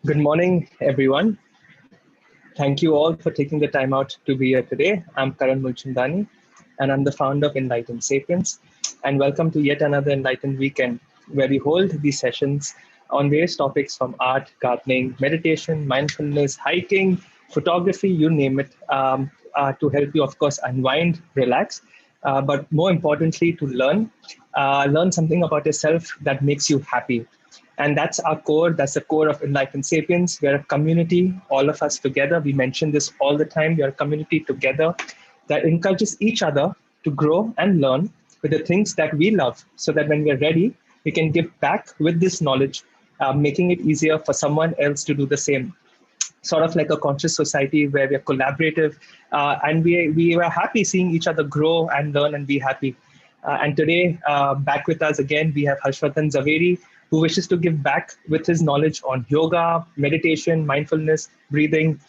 Good morning, everyone. Thank you all for taking the time out to be here today. I'm Karan Mulchandani, and I'm the founder of Enlightened Sapiens. And welcome to yet another Enlightened Weekend, where we hold these sessions on various topics from art, gardening, meditation, mindfulness, hiking, photography, you name it, to help you, of course, unwind, relax, but more importantly, to learn something about yourself that makes you happy. And that's our core. That's the core of Enlightened Sapiens. We're a community, all of us together. We mention this all the time. We're a community together that encourages each other to grow and learn with the things that we love so that when we're ready, we can give back with this knowledge, making it easier for someone else to do the same. Sort of like a conscious society where we're collaborative and we were happy seeing each other grow and learn and be happy. And today, back with us again, we have Harshvardhan Jhaveri, who wishes to give back with his knowledge on yoga, meditation, mindfulness, breathing.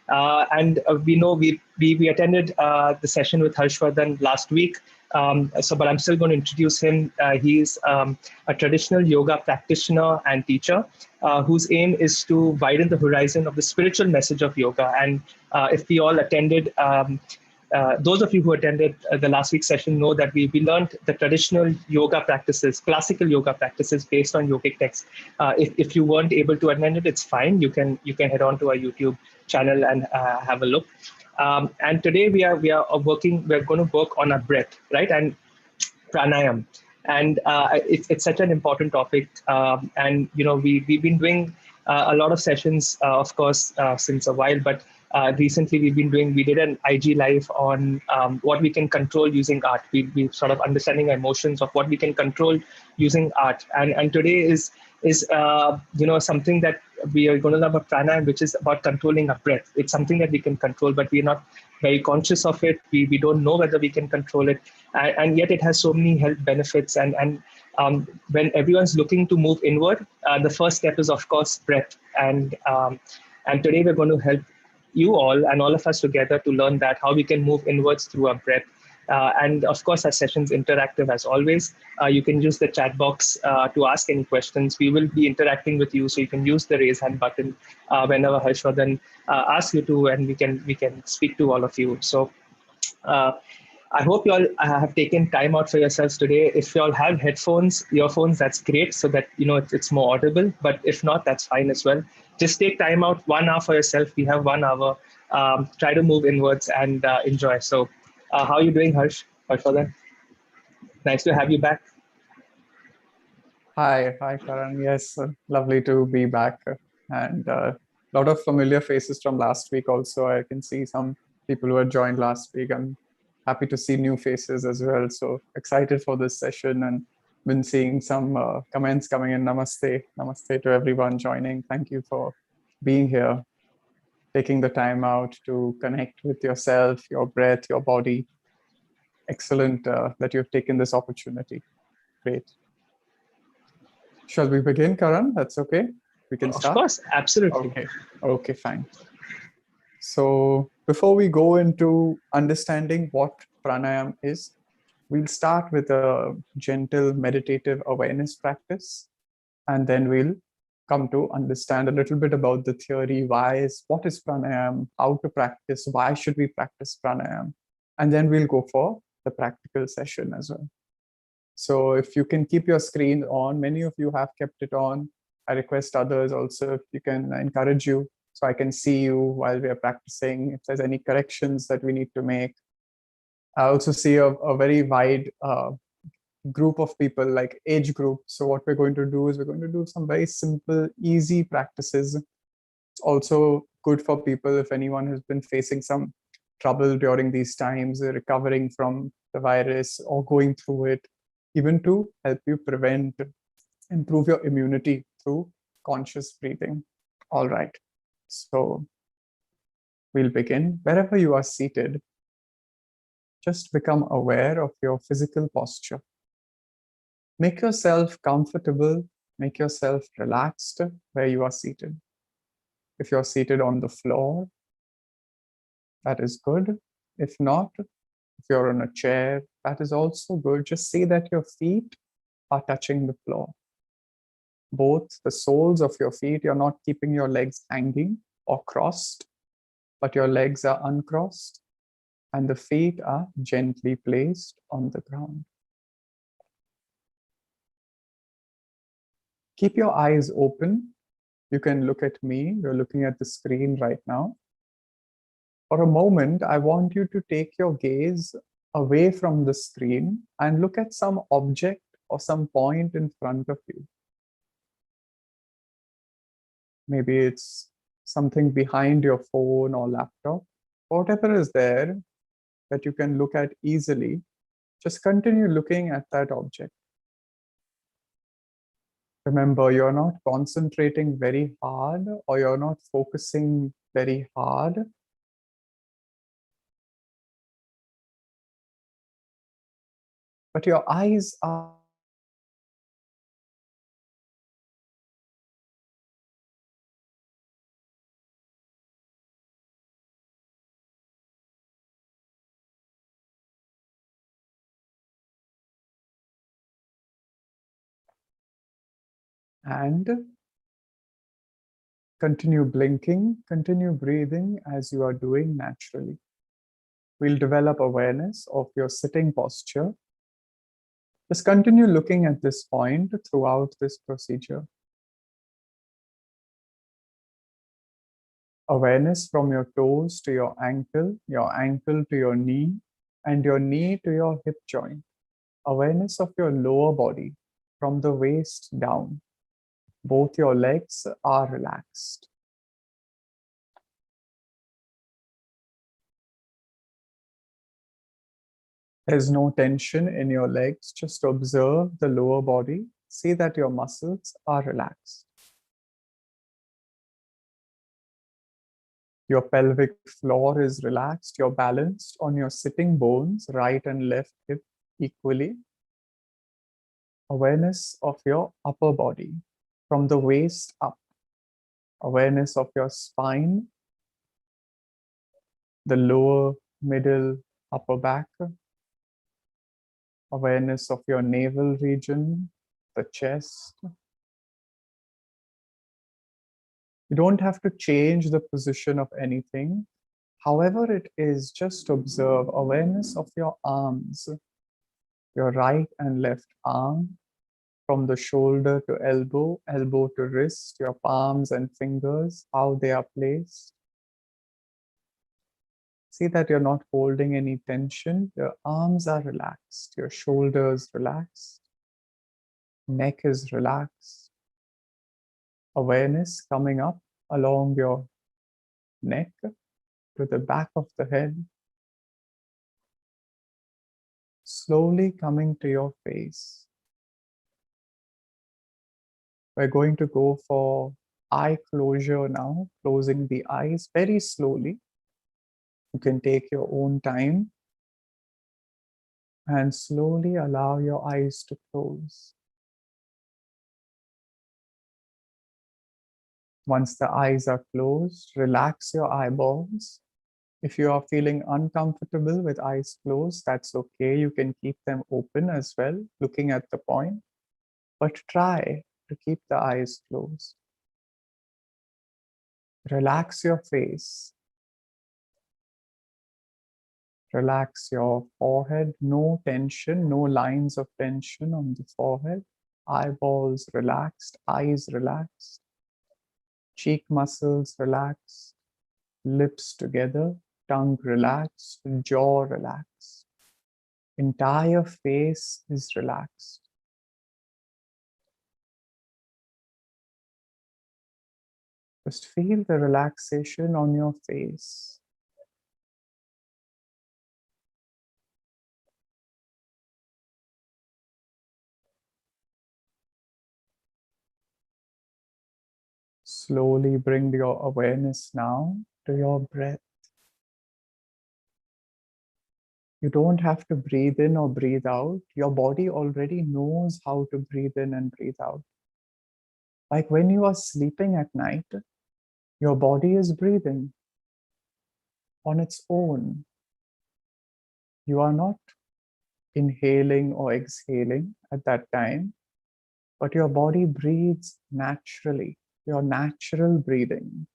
And we know we attended the session with Harshvardhan last week. But I'm still going to introduce him. He's a traditional yoga practitioner and teacher whose aim is to widen the horizon of the spiritual message of yoga. And if we all attended, those of you who attended the last week's session know that we learned the traditional yoga practices, classical yoga practices based on yogic texts. If you weren't able to attend it, it's fine. You can head on to our YouTube channel and have a look. And today we're going to work on our breath, right? And pranayam. And it's such an important topic. And we've been doing a lot of sessions, of course, since a while, but recently we did an IG live on what we can control using art. We sort of understanding emotions of what we can control using art. And today is something that we are going to learn about pranayam, which is about controlling our breath. It's something that we can control, but we're not very conscious of it. We don't know whether we can control it, and yet it has so many health benefits. And when everyone's looking to move inward, the first step is, of course, breath. And today we're going to help you all and all of us together to learn that how we can move inwards through our breath. And of course, our session's interactive as always. You can use the chat box to ask any questions. We will be interacting with you, so you can use the raise hand button whenever Harshvardhan asks you to, and we can speak to all of you. So I hope you all have taken time out for yourselves today. If you all have earphones, that's great, so that it's more audible. But if not, that's fine as well. Just take time out 1 hour for yourself. We have 1 hour. Try to move inwards and enjoy. So, how are you doing, Harshvardhan? Nice to have you back. Hi, Karan. Yes, lovely to be back, and a lot of familiar faces from last week. Also, I can see some people who had joined last week. I'm happy to see new faces as well. So excited for this session, and been seeing some comments coming in. Namaste to everyone joining. Thank you for being here, taking the time out to connect with yourself, your breath, your body. Excellent that you've taken this opportunity. Great. Shall we begin, Karan? That's okay. We can start. Of course, absolutely. Okay, fine. So before we go into understanding what pranayam is, we'll start with a gentle meditative awareness practice, and then we'll come to understand a little bit about the theory. What is pranayam, how to practice, why should we practice pranayam, and then we'll go for the practical session as well. So if you can keep your screen on, many of you have kept it on. I request others also, if you can encourage you, so I can see you while we are practicing, if there's any corrections that we need to make. I also see a very wide group of people, like age group. So what we're going to do is we're going to do some very simple, easy practices. It's also good for people if anyone has been facing some trouble during these times, recovering from the virus or going through it, even to help you improve your immunity through conscious breathing. All right, so we'll begin. Wherever you are seated, just become aware of your physical posture. Make yourself comfortable, make yourself relaxed where you are seated. If you're seated on the floor, that is good. If not, if you're on a chair, that is also good. Just see that your feet are touching the floor. both the soles of your feet. You're not keeping your legs hanging or crossed, but your legs are uncrossed and the feet are gently placed on the ground. Keep your eyes open. You can look at me. You're looking at the screen right now. For a moment, I want you to take your gaze away from the screen and look at some object or some point in front of you. Maybe it's something behind your phone or laptop. Whatever is there that you can look at easily, just continue looking at that object. Remember, you're not concentrating very hard or you're not focusing very hard. But your eyes are and continue blinking, continue breathing as you are doing naturally. We'll develop awareness of your sitting posture. Just continue looking at this point throughout this procedure. Awareness from your toes to your ankle to your knee, and your knee to your hip joint. Awareness of your lower body from the waist down. Both your legs are relaxed. There's no tension in your legs. Just observe the lower body. See that your muscles are relaxed. Your pelvic floor is relaxed. You're balanced on your sitting bones, right and left hip equally. Awareness of your upper body from the waist up. Awareness of your spine, the lower, middle, upper back. Awareness of your navel region, the chest. You don't have to change the position of anything. However it is, just observe awareness of your arms, your right and left arm, from the shoulder to elbow, elbow to wrist, your palms and fingers, how they are placed. See that you're not holding any tension. Your arms are relaxed, your shoulders relaxed, neck is relaxed. Awareness coming up along your neck to the back of the head, slowly coming to your face. We're going to go for eye closure now, closing the eyes very slowly. You can take your own time and slowly allow your eyes to close. Once the eyes are closed, relax your eyeballs. If you are feeling uncomfortable with eyes closed, that's okay. You can keep them open as well, looking at the point, but try to keep the eyes closed. Relax your face. Relax your forehead. No tension, no lines of tension on the forehead. Eyeballs relaxed, eyes relaxed. Cheek muscles relaxed. Lips together, tongue relaxed, jaw relaxed. Entire face is relaxed. Just feel the relaxation on your face. Slowly bring your awareness now to your breath. You don't have to breathe in or breathe out. Your body already knows how to breathe in and breathe out. Like when you are sleeping at night, your body is breathing on its own. You are not inhaling or exhaling at that time, but your body breathes naturally, your natural breathing.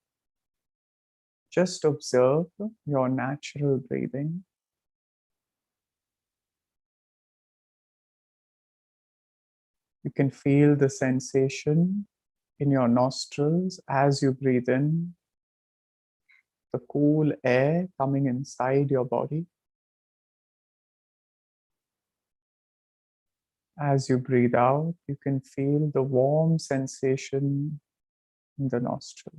Just observe your natural breathing. You can feel the sensation in your nostrils as you breathe in, the cool air coming inside your body. As you breathe out, you can feel the warm sensation in the nostril.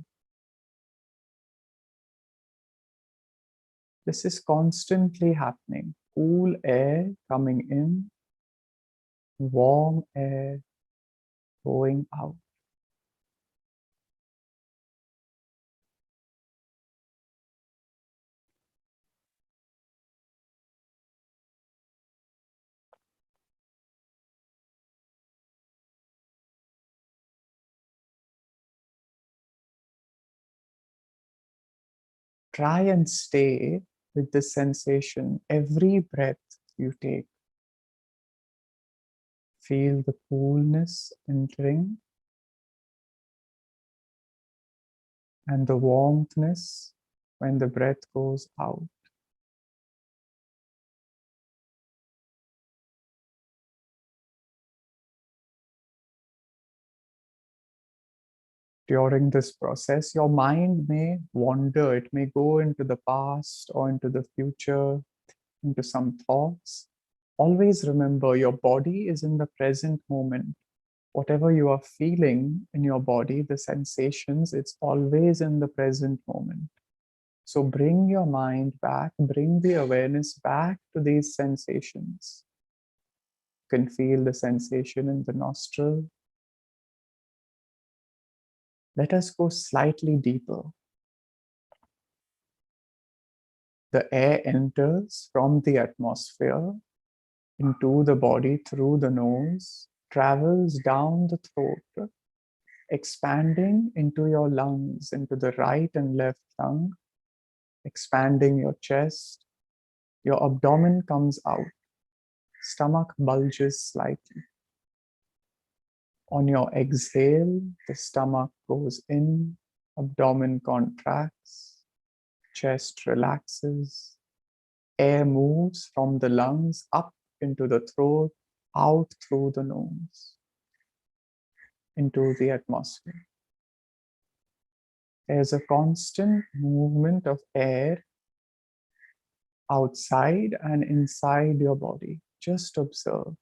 This is constantly happening. Cool air coming in, warm air going out. Try and stay with this sensation every breath you take. Feel the coolness entering and the warmthness when the breath goes out. During this process, your mind may wander, it may go into the past or into the future, into some thoughts. Always remember your body is in the present moment. Whatever you are feeling in your body, the sensations, it's always in the present moment. So bring your mind back, bring the awareness back to these sensations. You can feel the sensation in the nostril. Let us go slightly deeper. The air enters from the atmosphere into the body through the nose, travels down the throat, expanding into your lungs, into the right and left lung, expanding your chest. Your abdomen comes out, stomach bulges slightly. On your exhale, the stomach goes in, abdomen contracts, chest relaxes, air moves from the lungs up into the throat, out through the nose, into the atmosphere. There's a constant movement of air outside and inside your body. Just observe.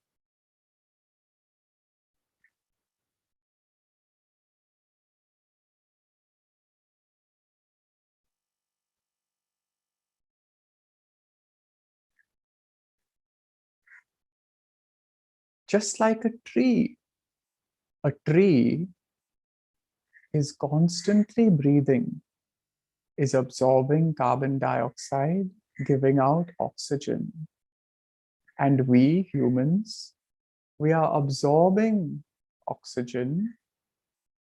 Just like a tree is constantly breathing, is absorbing carbon dioxide, giving out oxygen. And we humans, we are absorbing oxygen,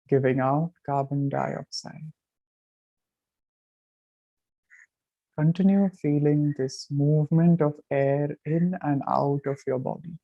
giving out carbon dioxide. Continue feeling this movement of air in and out of your body.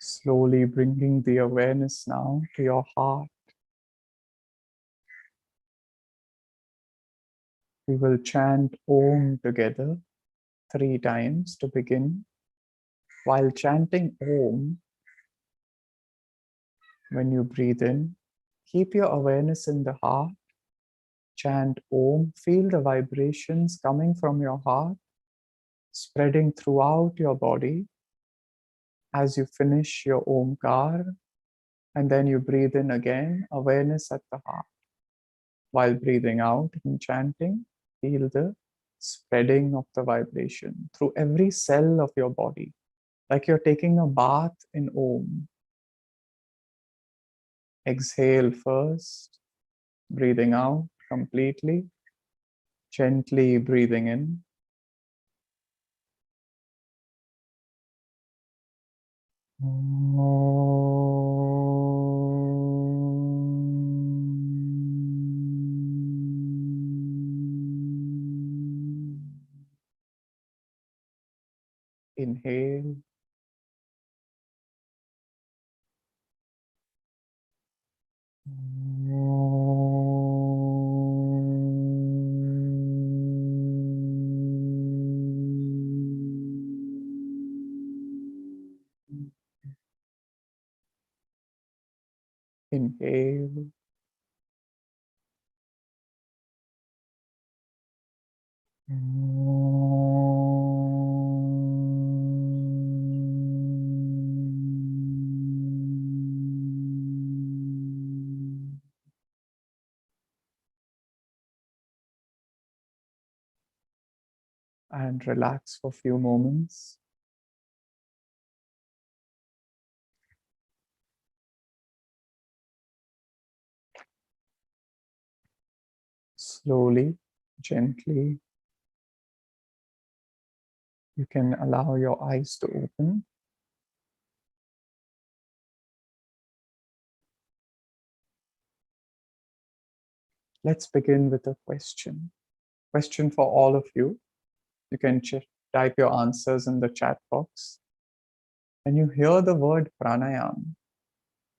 Slowly bringing the awareness now to your heart. We will chant Om together 3 times to begin. While chanting Om, when you breathe in, keep your awareness in the heart. Chant Om, feel the vibrations coming from your heart, spreading throughout your body. As you finish your Omkar, and then you breathe in again, awareness at the heart. While breathing out and chanting, feel the spreading of the vibration through every cell of your body, like you're taking a bath in Om. Exhale first, breathing out completely, gently breathing in. Inhale. Inhale. And relax for a few moments. Slowly, gently, you can allow your eyes to open. Let's begin with a question. Question for all of you. You can type your answers in the chat box. When you hear the word pranayam,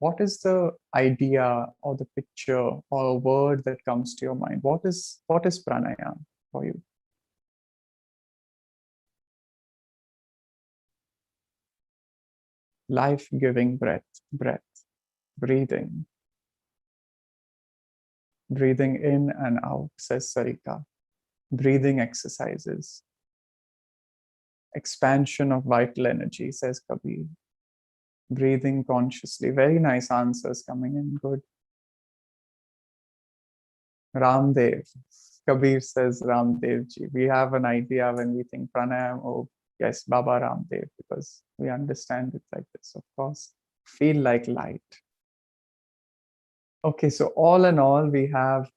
what is the idea or the picture or a word that comes to your mind? What is pranayam for you? Life-giving breath, breathing. Breathing in and out, says Sarika. Breathing exercises. Expansion of vital energy, says Kabir. Breathing consciously. Very nice answers coming in. Good. Ramdev. Kabir says Ramdev ji. We have an idea when we think pranayam. Oh, yes, Baba Ramdev, because we understand it like this, of course. Feel like light. Okay, so all in all, we have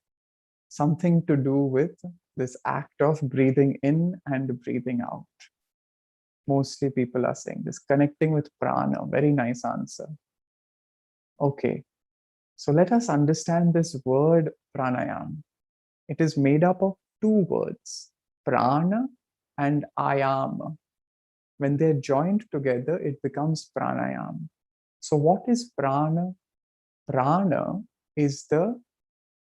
something to do with this act of breathing in and breathing out. Mostly people are saying this, connecting with prana. Very nice answer. Okay, so let us understand this word pranayam. It is made up of two words, prana and ayam. When they're joined together, it becomes pranayam. So what is prana? Prana is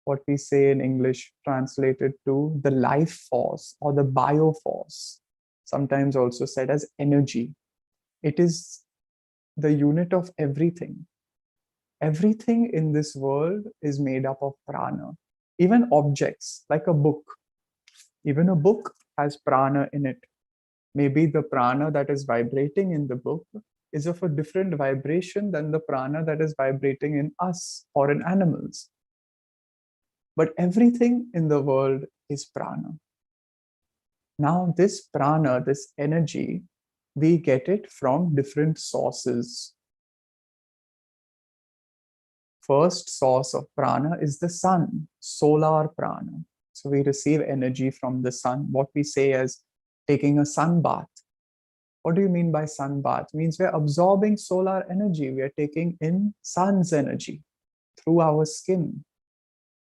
what we say in English, translated to the life force or the bioforce, sometimes also said as energy. It is the unit of everything. Everything in this world is made up of prana. Even objects, like a book. Even a book has prana in it. Maybe the prana that is vibrating in the book is of a different vibration than the prana that is vibrating in us or in animals. But everything in the world is prana. Now, this prana, this energy, we get it from different sources. First source of prana is the sun, solar prana. So we receive energy from the sun, what we say as taking a sun bath. What do you mean by sun bath? It means we're absorbing solar energy. We are taking in sun's energy through our skin,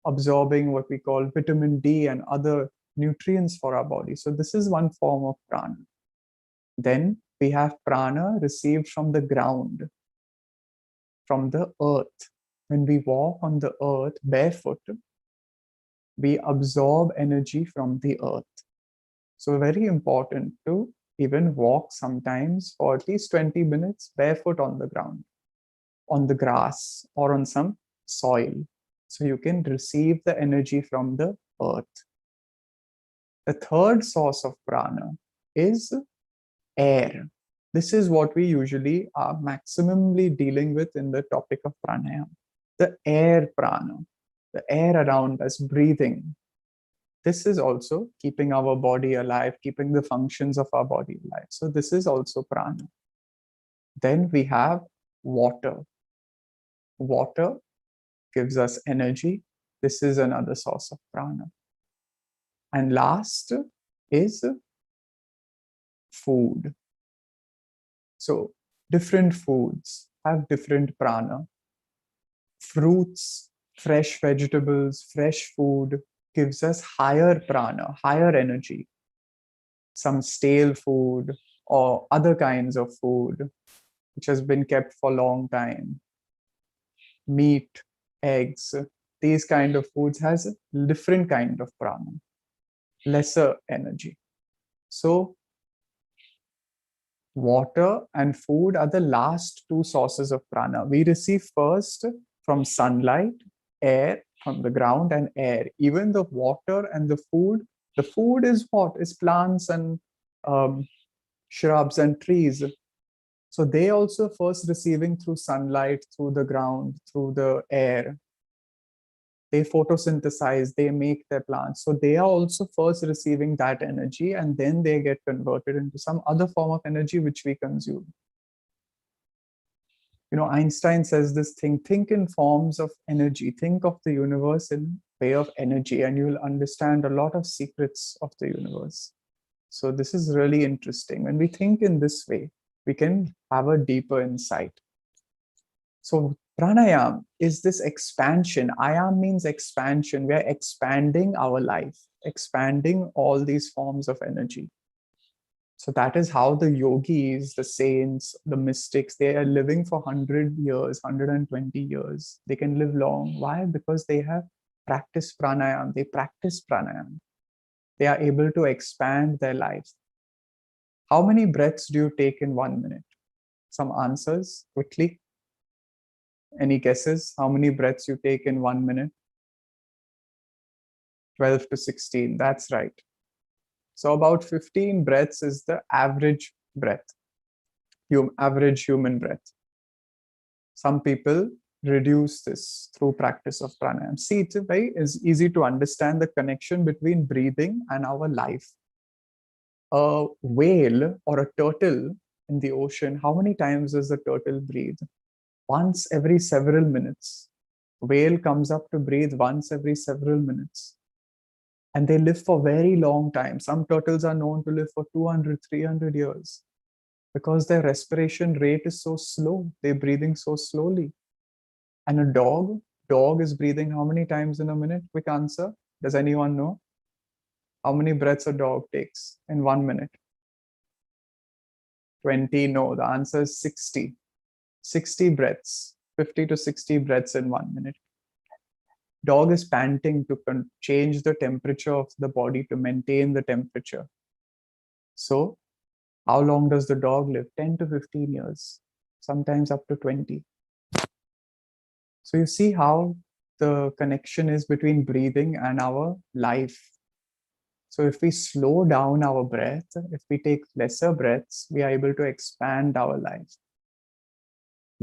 absorbing what we call vitamin D and other nutrients for our body. So this is one form of prana. Then we have prana received from the ground, from the earth. When we walk on the earth barefoot, we absorb energy from the earth. So very important to even walk sometimes for at least 20 minutes barefoot on the ground, on the grass or on some soil. So you can receive the energy from the earth. The third source of prana is air. This is what we usually are maximally dealing with in the topic of pranayam. The air prana, the air around us, breathing. This is also keeping our body alive, keeping the functions of our body alive. So this is also prana. Then we have water. Water gives us energy. This is another source of prana. And last is food. So different foods have different prana. Fruits, fresh vegetables, fresh food gives us higher prana, higher energy. Some stale food or other kinds of food which has been kept for a long time, meat, eggs, these kind of foods has a different kind of prana, lesser energy. So water and food are the last two sources of prana. We receive first from sunlight, air from the ground, and air. Even the water and the food is what? Is plants and shrubs and trees. So they also first receiving through sunlight, through the ground, through the air. They photosynthesize, they make their plants. So they are also first receiving that energy, and then they get converted into some other form of energy which we consume. Einstein says this thing, think in forms of energy, think of the universe in way of energy, and you will understand a lot of secrets of the universe. So this is really interesting. When we think in this way, we can have a deeper insight. So pranayam is this expansion. Ayam means expansion. We are expanding our life, expanding all these forms of energy. So that is how the yogis, the saints, the mystics, they are living for 100 years, 120 years. They can live long. Why? Because they have practiced pranayam. They practice pranayam. They are able to expand their lives. How many breaths do you take in 1 minute? Some answers quickly. Any guesses? How many breaths you take in 1 minute? 12 to 16. That's right. So about 15 breaths is the average breath, average human breath. Some people reduce this through practice of pranayam. See, it's easy to understand the connection between breathing and our life. A whale or a turtle in the ocean, how many times does the turtle breathe? Once every several minutes. Whale comes up to breathe once every several minutes. And they live for very long time. Some turtles are known to live for 200, 300 years because their respiration rate is so slow. They're breathing so slowly. And a dog is breathing how many times in a minute? Quick answer. Does anyone know? How many breaths a dog takes in 1 minute? 20, no. The answer is 60. 60 breaths, 50 to 60 breaths in 1 minute. Dog is panting to change the temperature of the body, to maintain the temperature. So how long does the dog live? 10 to 15 years, sometimes up to 20. So you see how the connection is between breathing and our life. So if we slow down our breath, if we take lesser breaths, we are able to expand our life.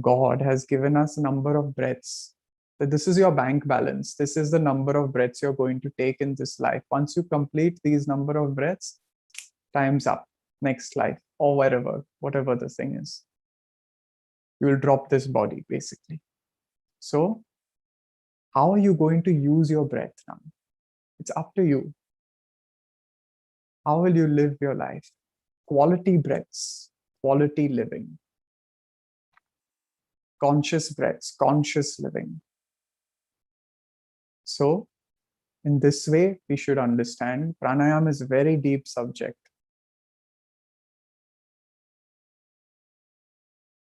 God has given us a number of breaths. That this is your bank balance. This is the number of breaths you're going to take in this life. Once you complete these number of breaths, time's up. Next life, or wherever, whatever the thing is. You will drop this body, basically. So, how are you going to use your breath now? It's up to you. How will you live your life? Quality breaths, quality living. Conscious breaths, conscious living. So, in this way, we should understand pranayam is a very deep subject.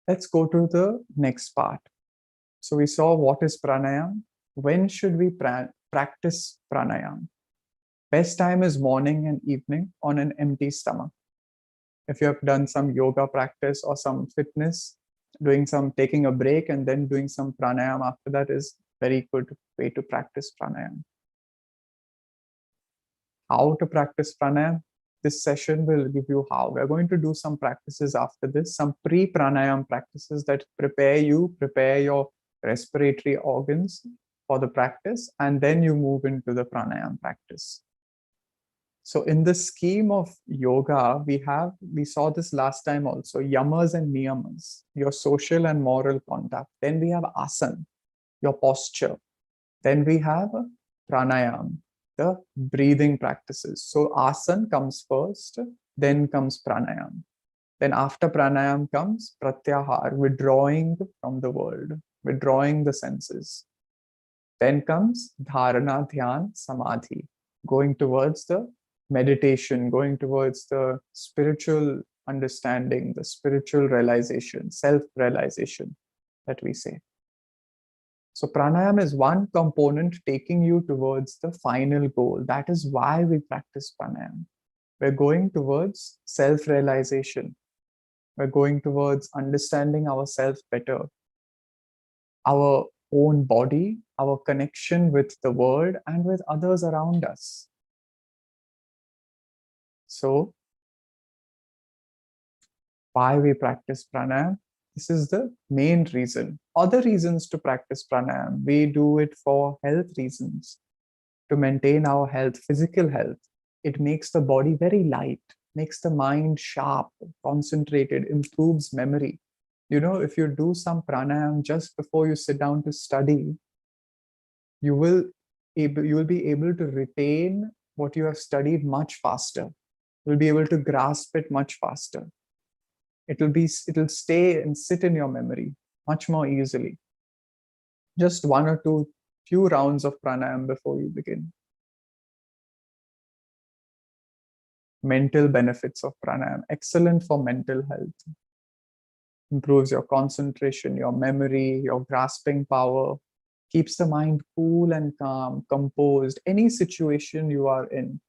Let's go to the next part. So we saw what is pranayam. When should we practice pranayam? Best time is morning and evening on an empty stomach. If you have done some yoga practice or some fitness, taking a break and then doing some pranayam after that is very good way to practice pranayam. How to practice pranayam? This session will give you how. We're going to do some practices after this, some pre-pranayam practices that prepare your respiratory organs for the practice, and then you move into the pranayam practice. So in the scheme of yoga, we saw this last time also, yamas and niyamas, your social and moral conduct. Then we have asana, your posture. Then we have pranayam, the breathing practices. So asana comes first, then comes pranayam. Then after pranayam comes pratyahar, withdrawing from the world, withdrawing the senses. Then comes dharana, dhyan, samadhi, going towards the meditation, going towards the spiritual understanding, the spiritual realization, self-realization that we say. So pranayam is one component taking you towards the final goal. That is why we practice pranayam. We're going towards self-realization. We're going towards understanding ourselves better, our own body, our connection with the world and with others around us. So, why we practice pranayam? This is the main reason. Other reasons to practice pranayam, we do it for health reasons, to maintain our health, physical health. It makes the body very light, makes the mind sharp, concentrated, improves memory. You know, if you do some pranayam just before you sit down to study, you will be able to retain what you have studied much faster. You'll be able to grasp it much faster. It'll stay and sit in your memory much more easily. Just one or two few rounds of pranayam before you begin. Mental benefits of pranayam, excellent for mental health. Improves your concentration, your memory, your grasping power, keeps the mind cool and calm, composed. Any situation you are in,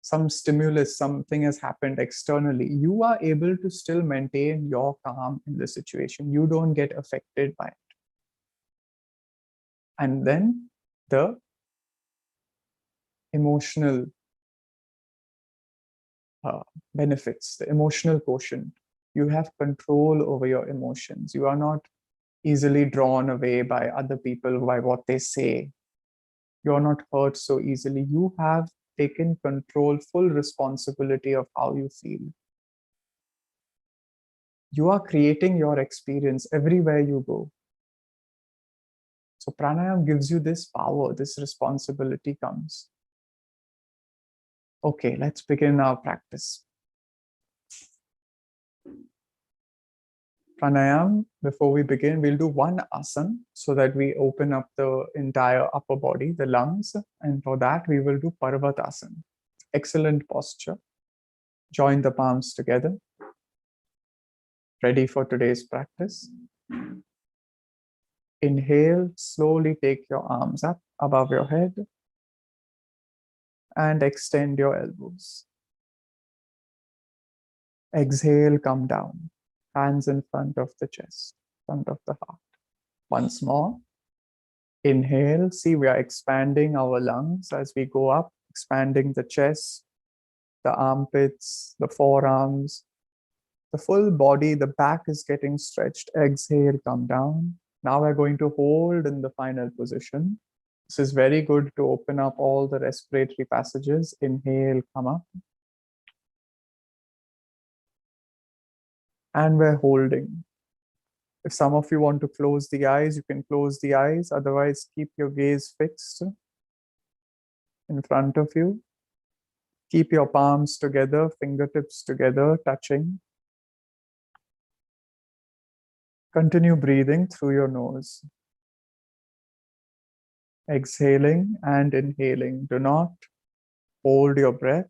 some stimulus, something has happened externally, you are able to still maintain your calm in the situation. You don't get affected by it. And then the emotional benefits, the emotional quotient. You have control over your emotions. You are not easily drawn away by other people, by what they say. You're not hurt so easily. You have taken control, full responsibility of how you feel. You are creating your experience everywhere you go. So pranayam gives you this power, this responsibility comes. Okay, let's begin our practice. Pranayam, before we begin, we'll do one asana so that we open up the entire upper body, the lungs. And for that, we will do Paravatasana. Excellent posture. Join the palms together. Ready for today's practice. Inhale, slowly take your arms up above your head and extend your elbows. Exhale, come down. Hands in front of the chest, front of the heart. Once more. Inhale, see we are expanding our lungs as we go up, expanding the chest, the armpits, the forearms, the full body, the back is getting stretched. Exhale, come down. Now we're going to hold in the final position. This is very good to open up all the respiratory passages. Inhale, come up. And we're holding. If some of you want to close the eyes, you can close the eyes. Otherwise, keep your gaze fixed in front of you. Keep your palms together, fingertips together, touching. Continue breathing through your nose. Exhaling and inhaling. Do not hold your breath.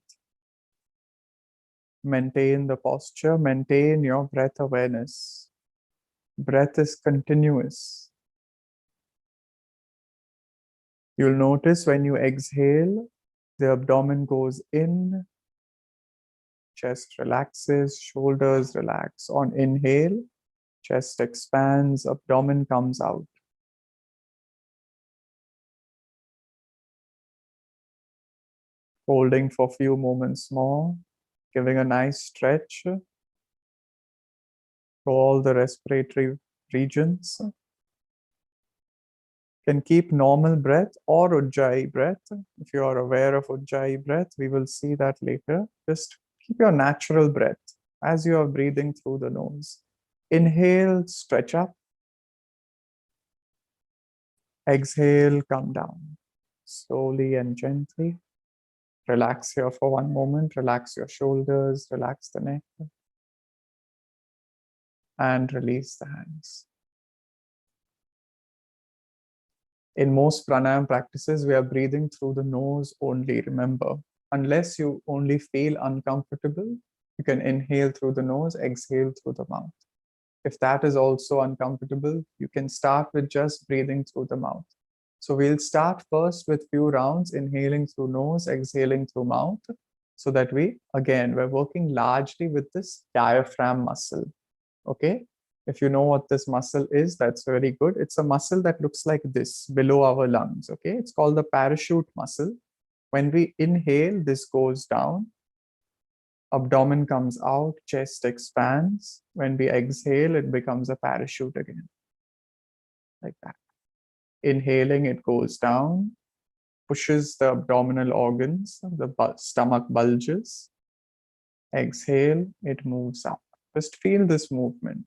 Maintain the posture. Maintain your breath awareness. Breath is continuous. You'll notice when you exhale, the abdomen goes in, chest relaxes, shoulders relax. On inhale, chest expands, abdomen comes out. Holding for a few moments more, giving a nice stretch to all the respiratory regions. Can keep normal breath or Ujjayi breath. If you are aware of Ujjayi breath, we will see that later. Just keep your natural breath as you are breathing through the nose. Inhale, stretch up. Exhale, come down. Slowly and gently. Relax here for one moment. Relax your shoulders, relax the neck, and release the hands. In most pranayam practices, we are breathing through the nose only, remember. Unless you only feel uncomfortable, you can inhale through the nose, exhale through the mouth. If that is also uncomfortable, you can start with just breathing through the mouth. So we'll start first with few rounds, inhaling through nose, exhaling through mouth, so that we're working largely with this diaphragm muscle. Okay? If you know what this muscle is, that's very good. It's a muscle that looks like this below our lungs. Okay? It's called the parachute muscle. When we inhale, this goes down. Abdomen comes out, chest expands. When we exhale, it becomes a parachute again, like that. Inhaling, it goes down, pushes the abdominal organs, the stomach bulges. Exhale, it moves up. Just feel this movement.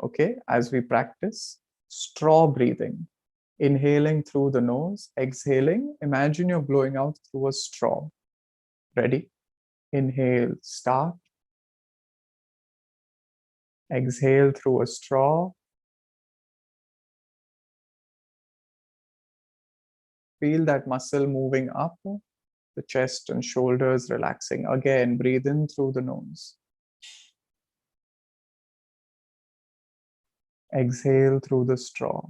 Okay, as we practice straw breathing, inhaling through the nose, exhaling, imagine you're blowing out through a straw. Ready? Inhale, start. Exhale through a straw. Feel that muscle moving up, the chest and shoulders relaxing. Again, breathe in through the nose. Exhale through the straw.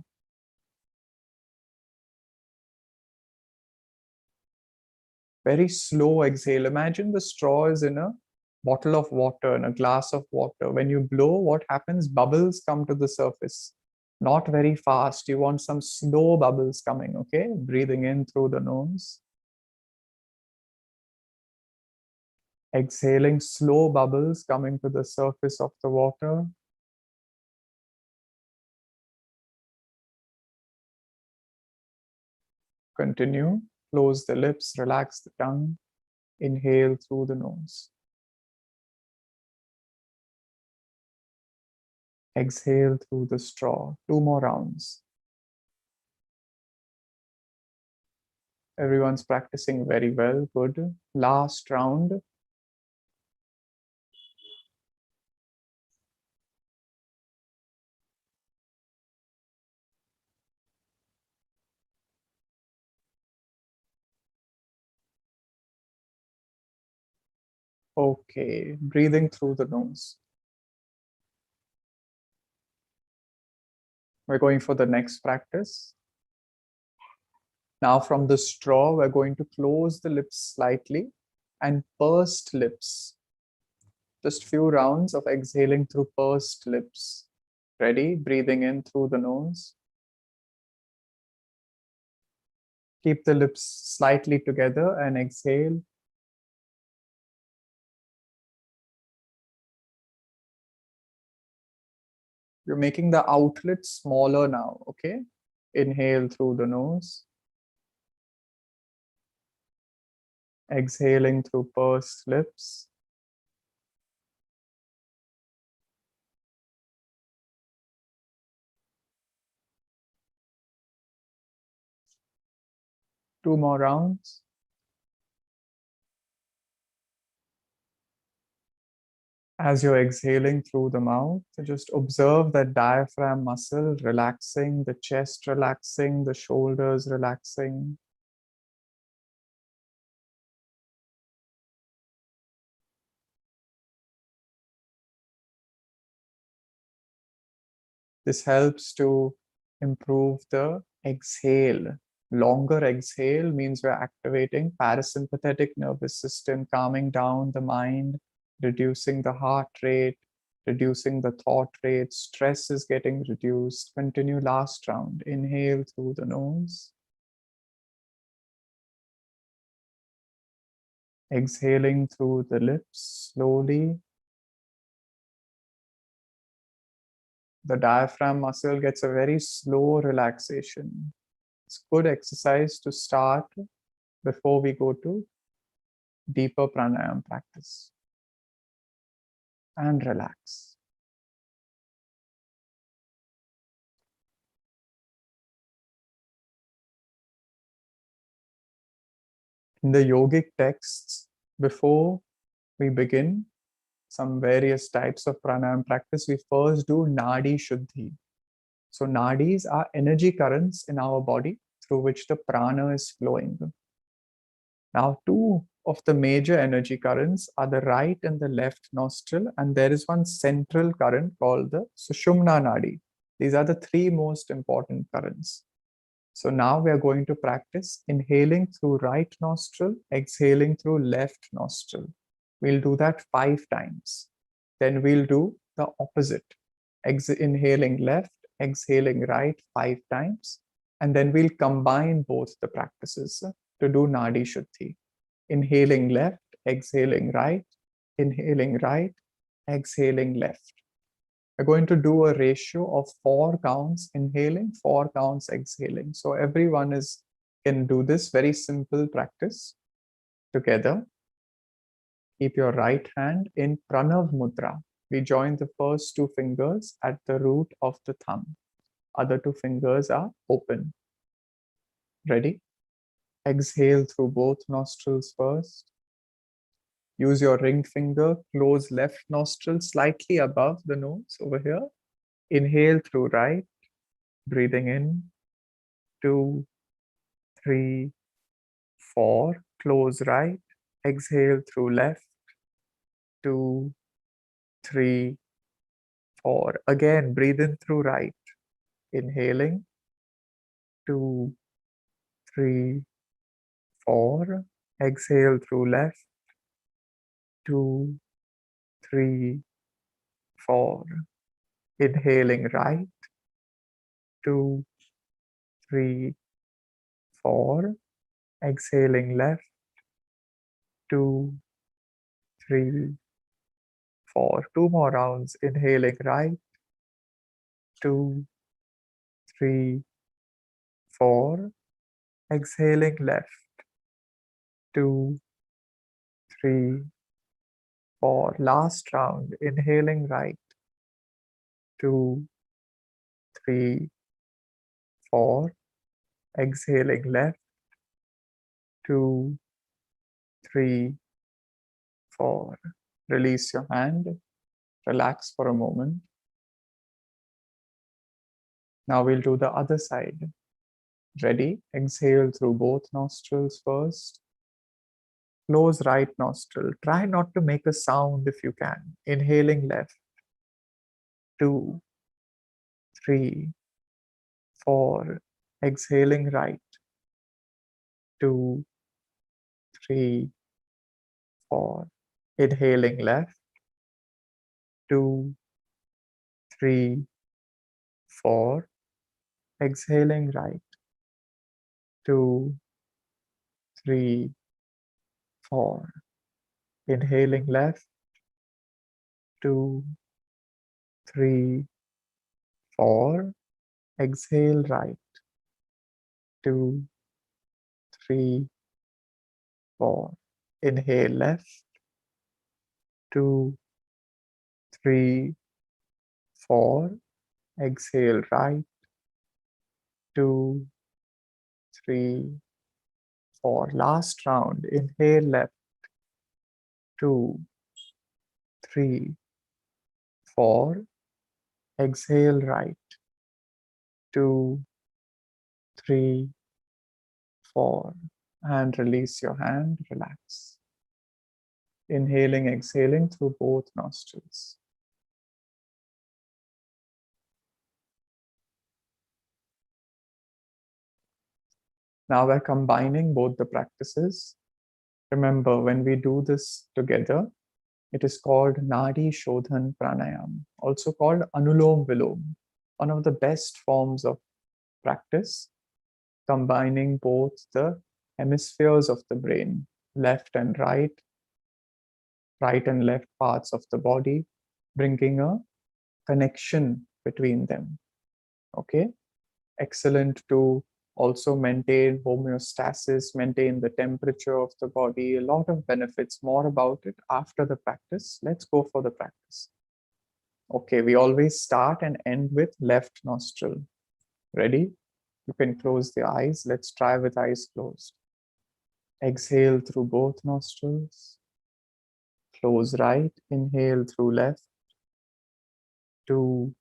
Very slow exhale. Imagine the straw is in a bottle of water, in a glass of water. When you blow, what happens? Bubbles come to the surface. Not very fast. You want some slow bubbles coming, okay? Breathing in through the nose. Exhaling, slow bubbles coming to the surface of the water. Continue. Close the lips, relax the tongue. Inhale through the nose. Exhale through the straw. 2 more rounds. Everyone's practicing very well. Good. Last round. Okay, breathing through the nose. We're going for the next practice. Now from the straw, we're going to close the lips slightly and pursed lips. Just few rounds of exhaling through pursed lips. Ready? Breathing in through the nose. Keep the lips slightly together and exhale. You're making the outlet smaller now, okay? Inhale through the nose. Exhaling through pursed lips. Two more rounds. As you're exhaling through the mouth, just observe that diaphragm muscle relaxing, the chest relaxing, the shoulders relaxing. This helps to improve the exhale. Longer exhale means we're activating parasympathetic nervous system, calming down the mind, reducing the heart rate, reducing the thought rate. Stress is getting reduced. Continue last round. Inhale through the nose. Exhaling through the lips slowly. The diaphragm muscle gets a very slow relaxation. It's good exercise to start before we go to deeper pranayam practice. And relax. In the yogic texts, before we begin some various types of pranayam practice, we first do Nadi Shuddhi. So nadis are energy currents in our body through which the prana is flowing. Now, two of the major energy currents are the right and the left nostril, and there is one central current called the Sushumna Nadi. These are the three most important currents. So now we are going to practice inhaling through right nostril, exhaling through left nostril. We'll do that 5 times. Then we'll do the opposite. Inhaling left, exhaling right 5 times. And then we'll combine both the practices to do Nadi Shuddhi. Inhaling left, exhaling right, inhaling right, exhaling left. We're going to do a ratio of 4 counts inhaling, 4 counts exhaling. So everyone can do this very simple practice together. Keep your right hand in Pranav Mudra. We join the first 2 fingers at the root of the thumb. Other 2 fingers are open. Ready? Exhale through both nostrils first. Use your ring finger, close left nostril slightly above the nose over here. Inhale through right, breathing in, 2, 3, 4. Close right, exhale through left, 2, 3, 4. Again, breathe in through right, inhaling, 2, 3, 4. Exhale through left, 2, 3, 4. Inhaling right, 2, 3, 4. Exhaling left, 2, 3, 4. 2 more rounds. Inhaling right, 2, 3, 4. Exhaling left, 2, 3, 4. Last round. Inhaling right, 2, 3, 4. Exhaling left, 2, 3, 4. Release your hand. Relax for a moment. Now we'll do the other side. Ready? Exhale through both nostrils first. Close right nostril. Try not to make a sound if you can. Inhaling left. 2, 3, 4. Exhaling right. 2, 3, 4. Inhaling left. 2, 3, 4. Exhaling right. 2, 3, 4. Inhaling left. 2, 3, 4. Exhale right. 2, 3, 4. Inhale left. 2, 3, 4. Exhale right. 2, 3, 4. Last round. Inhale left. 2, 3, 4. Exhale right. 2, 3, 4. And release your hand. Relax. Inhaling, exhaling through both nostrils. Now we're combining both the practices. Remember, when we do this together, it is called Nadi Shuddhi Pranayam, also called Anulom Vilom, one of the best forms of practice, combining both the hemispheres of the brain, left and right and left parts of the body, bringing a connection between them. Okay, excellent to also maintain homeostasis, maintain the temperature of the body, a lot of benefits. More about it after the practice. Let's go for the practice. Okay, we always start and end with left nostril. Ready? You can close the eyes. Let's try with eyes closed. Exhale through both nostrils. Close right. Inhale through left. 2,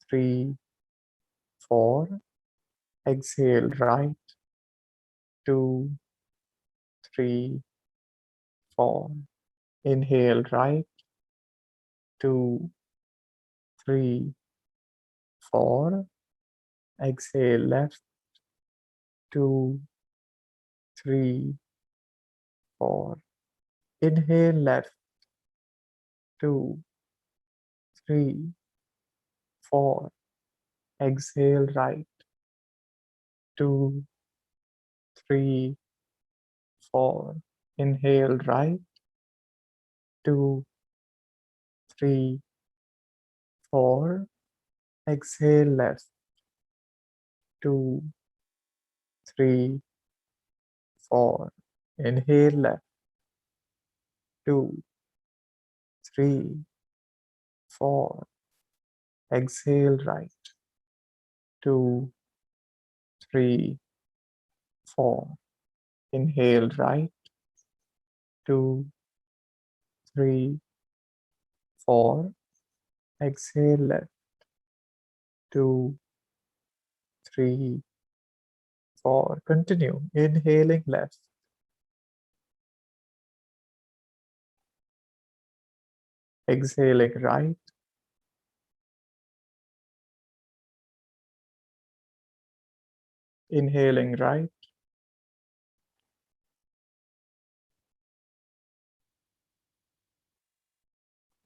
3, 4. Exhale right. 2, 3, 4. Inhale right. 2, 3, 4. Exhale left. 2, 3, 4. Inhale left. 2, 3, 4. Exhale right. 2, 3, 4. Inhale right. 2, 3, 4. Exhale left. 2, 3, 4. Inhale left. 2, 3, 4. Exhale right. 2, 3, 4. Inhale right. 2, 3, 4. Exhale left. 2, 3, 4. Continue. Inhaling left. Exhaling right. Inhaling right.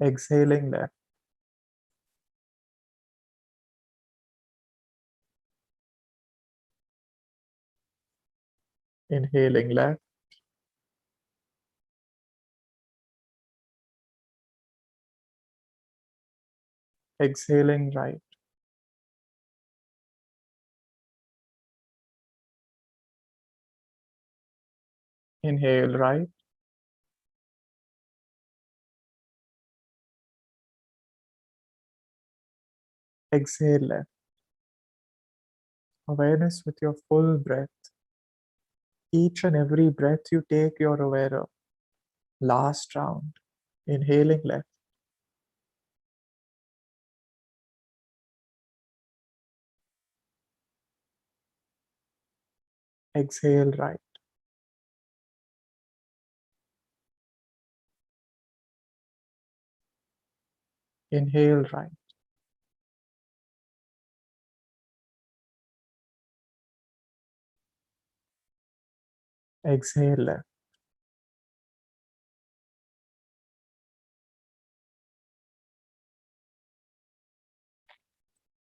Exhaling left. Inhaling left. Exhaling right. Inhale right. Exhale left. Awareness with your full breath. Each and every breath you take, you're aware of. Last round. Inhaling left. Exhale right. Inhale right. Exhale left.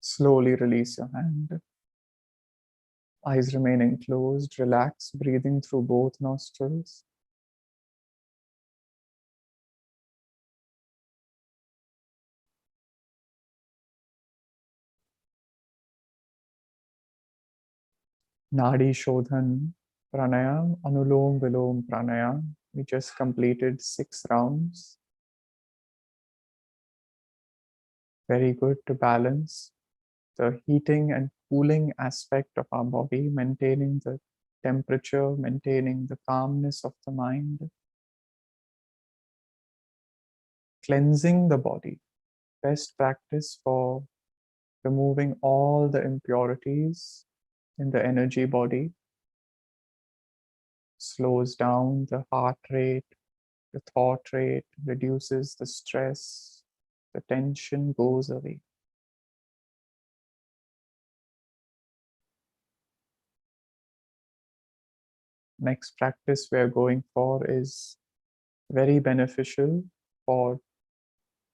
Slowly release your hand. Eyes remaining closed. Relax, breathing through both nostrils. Nadi Shuddhi, Pranayam, Anulom Vilom Pranayam. We just completed 6 rounds. Very good to balance the heating and cooling aspect of our body, maintaining the temperature, maintaining the calmness of the mind, cleansing the body. Best practice for removing all the impurities in the energy body. Slows down the heart rate, the thought rate, reduces the stress, the tension goes away. Next practice we're going for is very beneficial for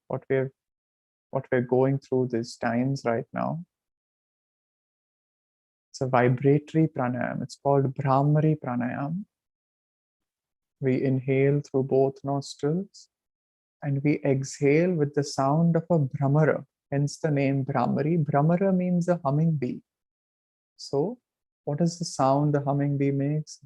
what we're going through these times right now. It's a vibratory pranayam. It's called Brahmari Pranayam. We inhale through both nostrils and we exhale with the sound of a Brahmara, hence the name Brahmari. Brahmara means a humming bee. So, what is the sound the humming bee makes?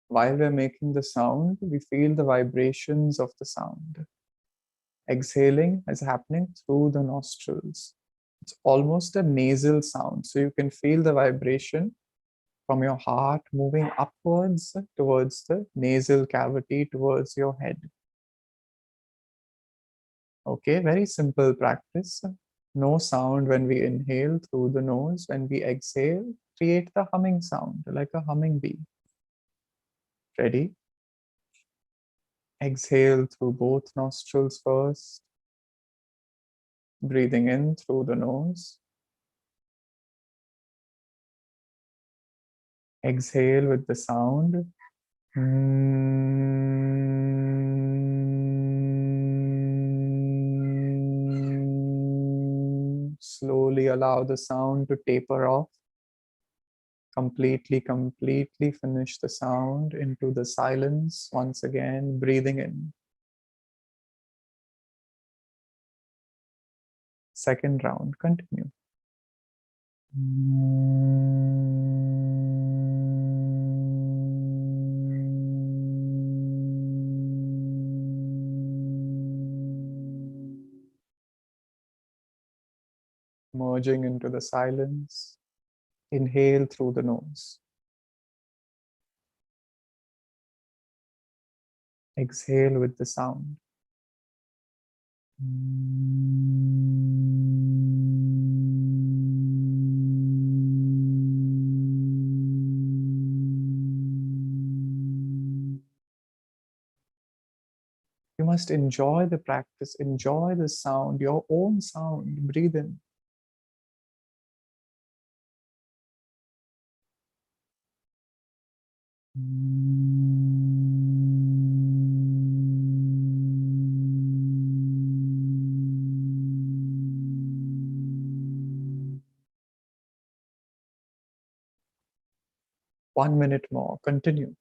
While we're making the sound, we feel the vibrations of the sound. Exhaling is happening through the nostrils. It's almost a nasal sound. So you can feel the vibration from your heart moving upwards towards the nasal cavity, towards your head. Okay, very simple practice. No sound when we inhale through the nose. When we exhale, create the humming sound like a humming bee. Ready? Exhale through both nostrils first. Breathing in through the nose. Exhale with the sound. Slowly allow the sound to taper off. Completely finish the sound into the silence. Once again, breathing in. Second round, continue. Merging into the silence. Inhale through the nose. Exhale with the sound. You must enjoy the practice, enjoy the sound, your own sound. Breathe in. One minute more, continue.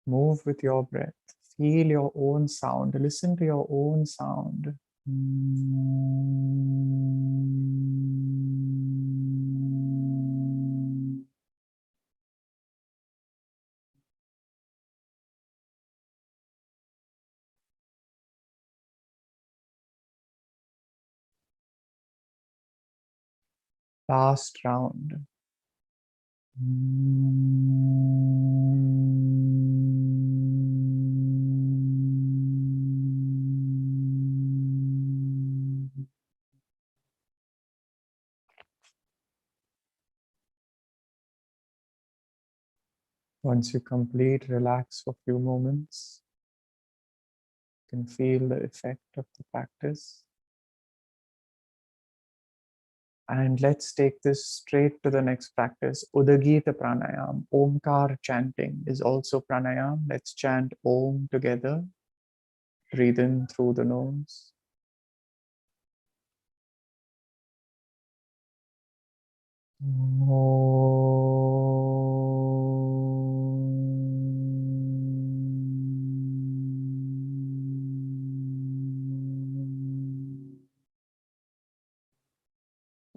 Move with your breath. Feel your own sound. Listen to your own sound. Last round. Once you complete, relax for a few moments. You can feel the effect of the practice. And let's take this straight to the next practice. Udagita Pranayam. Omkar chanting is also pranayam. Let's chant Om together. Breathe in through the nose.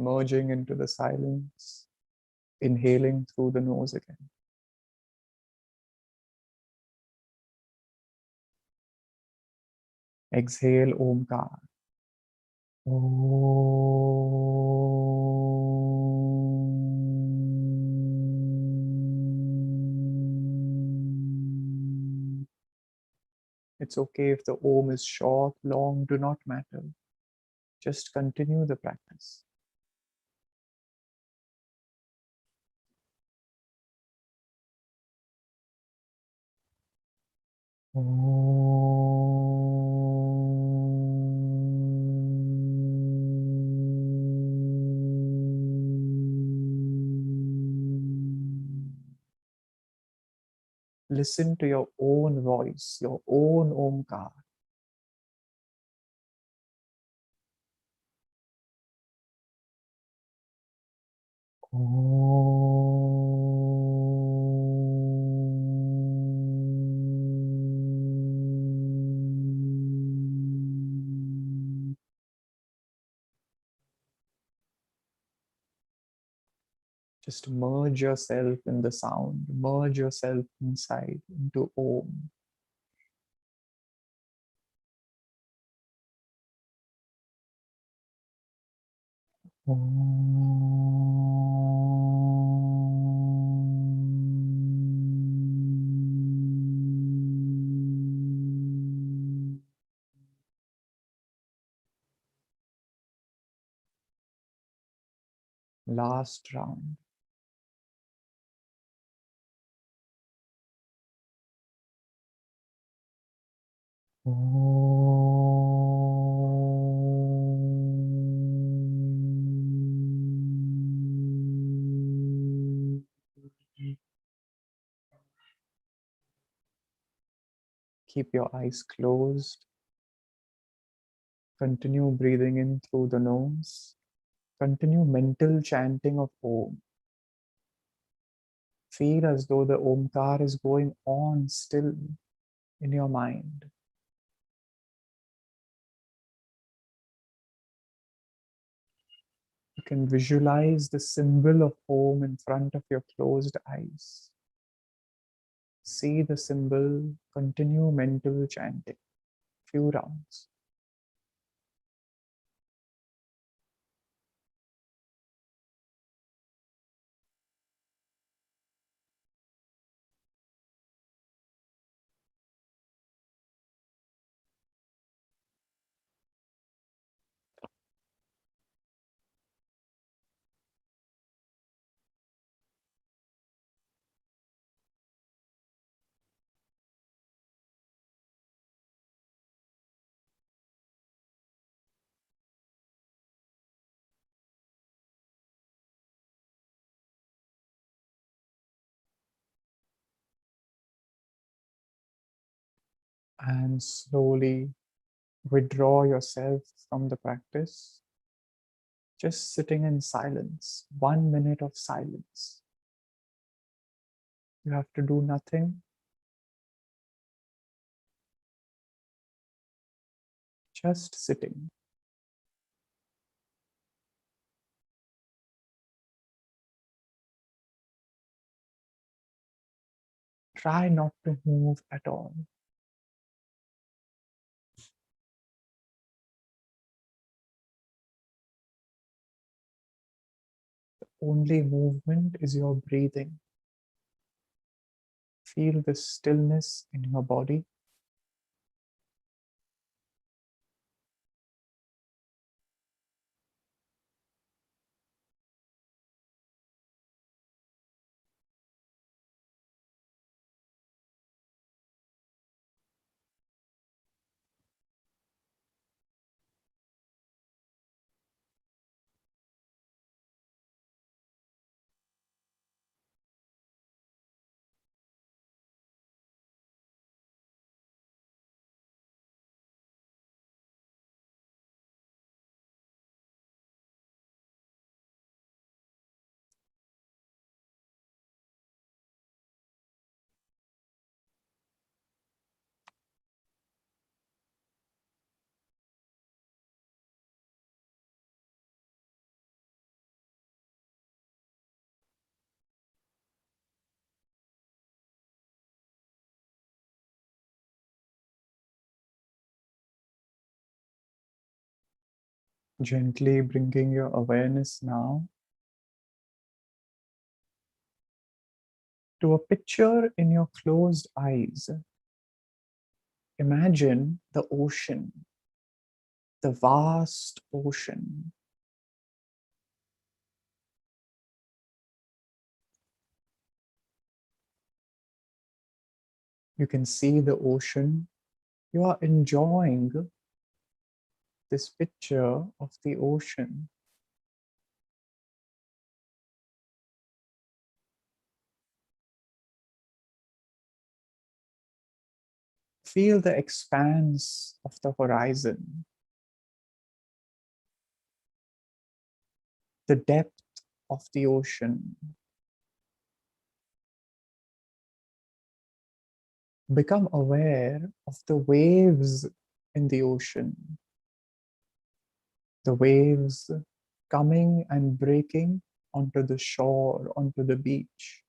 Merging into the silence, inhaling through the nose again. Exhale Omkar. It's okay if the Om is short, long, do not matter. Just continue the practice. Listen to your own voice, your own Omkar. Just merge yourself in the sound, merge yourself inside into Om. Last round. Keep your eyes closed. Continue breathing in through the nose. Continue mental chanting of Om. Feel as though the Omkar is going on still in your mind. You can visualize the symbol of Om in front of your closed eyes. See the symbol, continue mental chanting. Few rounds. And slowly withdraw yourself from the practice. Just sitting in silence, 1 minute of silence. You have to do nothing. Just sitting. Try not to move at all. The only movement is your breathing. Feel the stillness in your body. Gently bringing your awareness now to a picture in your closed eyes. Imagine the ocean, the vast ocean. You can see the ocean. You are enjoying this picture of the ocean. Feel the expanse of the horizon, the depth of the ocean. Become aware of the waves in the ocean, the waves coming and breaking onto the shore, onto the beach.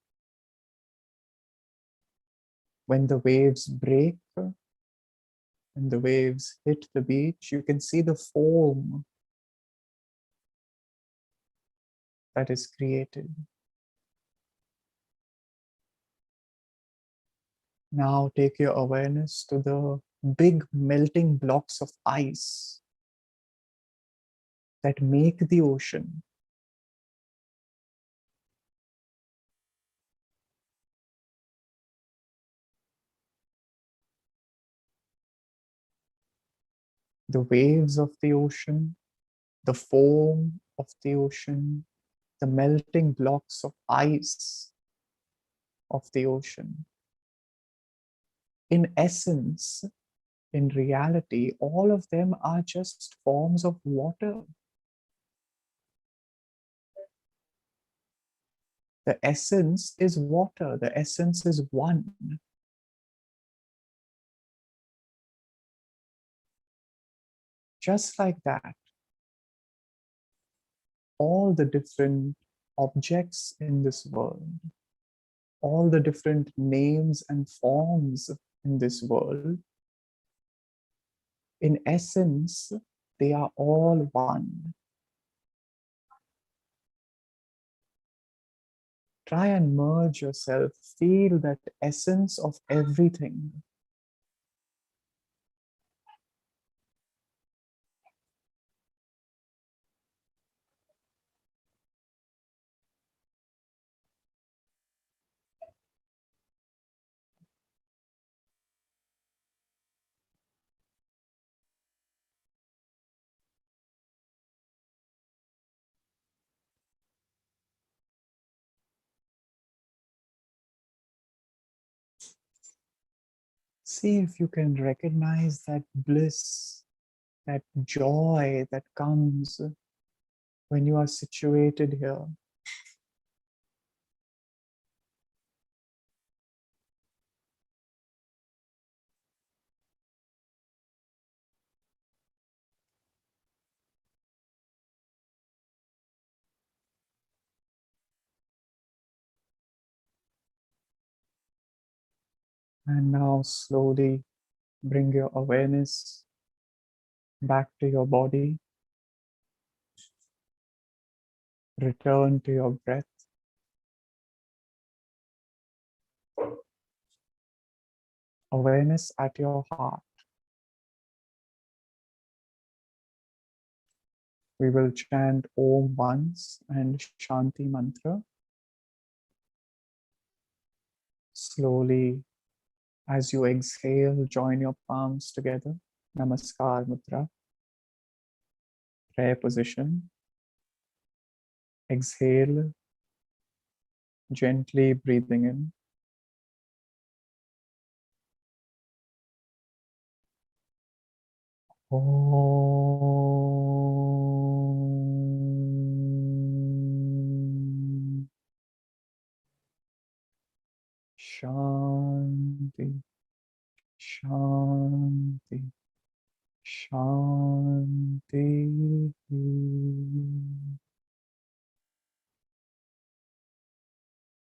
When the waves break and the waves hit the beach, you can see the foam that is created. Now take your awareness to the big melting blocks of ice that make the ocean. The waves of the ocean, the foam of the ocean, the melting blocks of ice of the ocean. In essence, in reality, all of them are just forms of water. The essence is water. The essence is one. Just like that, all the different objects in this world, all the different names and forms in this world, in essence, they are all one. Try and merge yourself, feel that essence of everything. See if you can recognize that bliss, that joy that comes when you are situated here. And now slowly bring your awareness back to your body. Return to your breath. Awareness at your heart. We will chant Om once and Shanti mantra. Slowly, as you exhale, join your palms together. Namaskar Mudra. Prayer position. Exhale, gently breathing in. Om Shanti, Shanti, Shanti.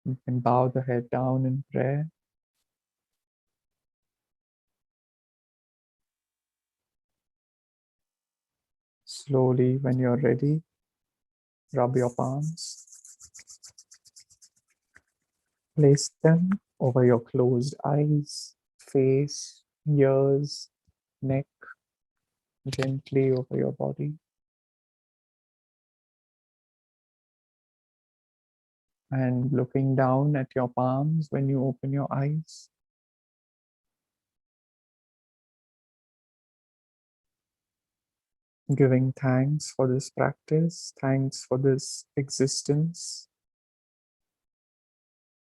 You can bow the head down in prayer. Slowly, when you're ready, rub your palms. Place them over your closed eyes, face, ears, neck, gently over your body. And looking down at your palms when you open your eyes. Giving thanks for this practice, thanks for this existence.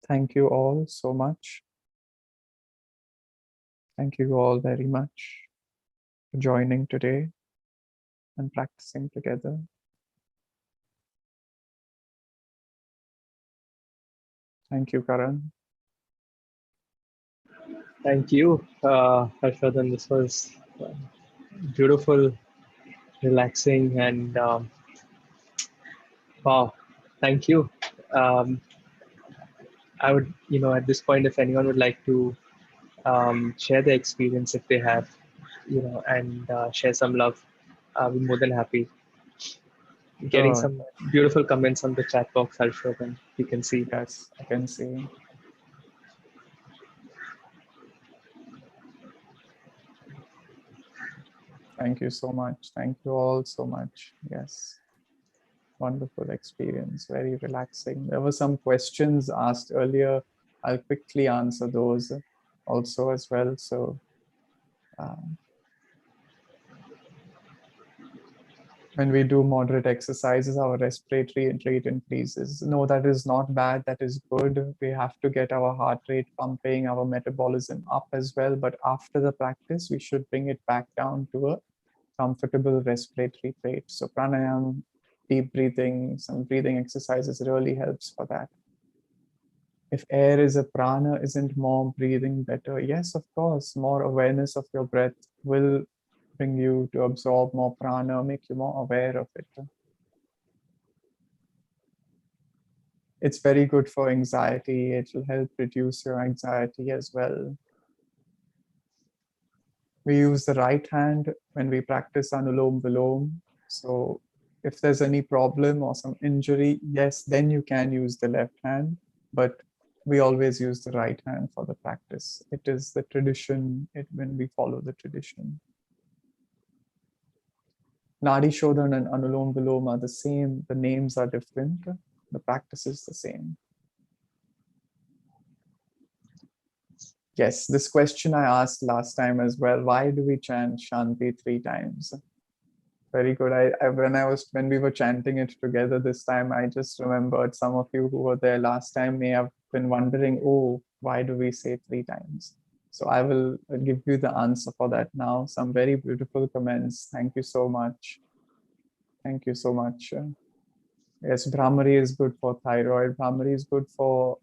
Thank you all so much. Thank you all very much for joining today and practicing together. Thank you, Karan. Thank you, Harshvardhan. This was beautiful, relaxing, and wow. Thank you. Um, I would, at this point, if anyone would like to share their experience, if they have, and share some love, I'll be more than happy. Getting Sure. some beautiful comments on the chat box, Harshvardhan. You can see. Yes, I can see. Thank you so much. Thank you all so much. Yes. Wonderful experience. Very relaxing. There were some questions asked earlier. I'll quickly answer those also as well. So, when we do moderate exercises, our respiratory rate increases. No, that is not bad. That is good. We have to get our heart rate pumping, our metabolism up as well. But after the practice, we should bring it back down to a comfortable respiratory rate. So pranayam, deep breathing, some breathing exercises really helps for that. If air is a prana, isn't more breathing better? Yes, of course. More awareness of your breath will bring you to absorb more prana, make you more aware of it. It's very good for anxiety. It will help reduce your anxiety as well. We use the right hand when we practice Anulom Vilom. So if there's any problem or some injury, yes, then you can use the left hand. But we always use the right hand for the practice. It is the tradition when we follow the tradition. Nadi Shuddhi and Anulom Vilom are the same. The names are different. The practice is the same. Yes, this question I asked last time as well. Why do we chant Shanti 3 times? Very good. When we were chanting it together this time, I just remembered some of you who were there last time may have been wondering, oh, why do we say 3 times? So I will give you the answer for that now. Some very beautiful comments. Thank you so much. Thank you so much. Yes, Brahmari is good for thyroid. Brahmari is good for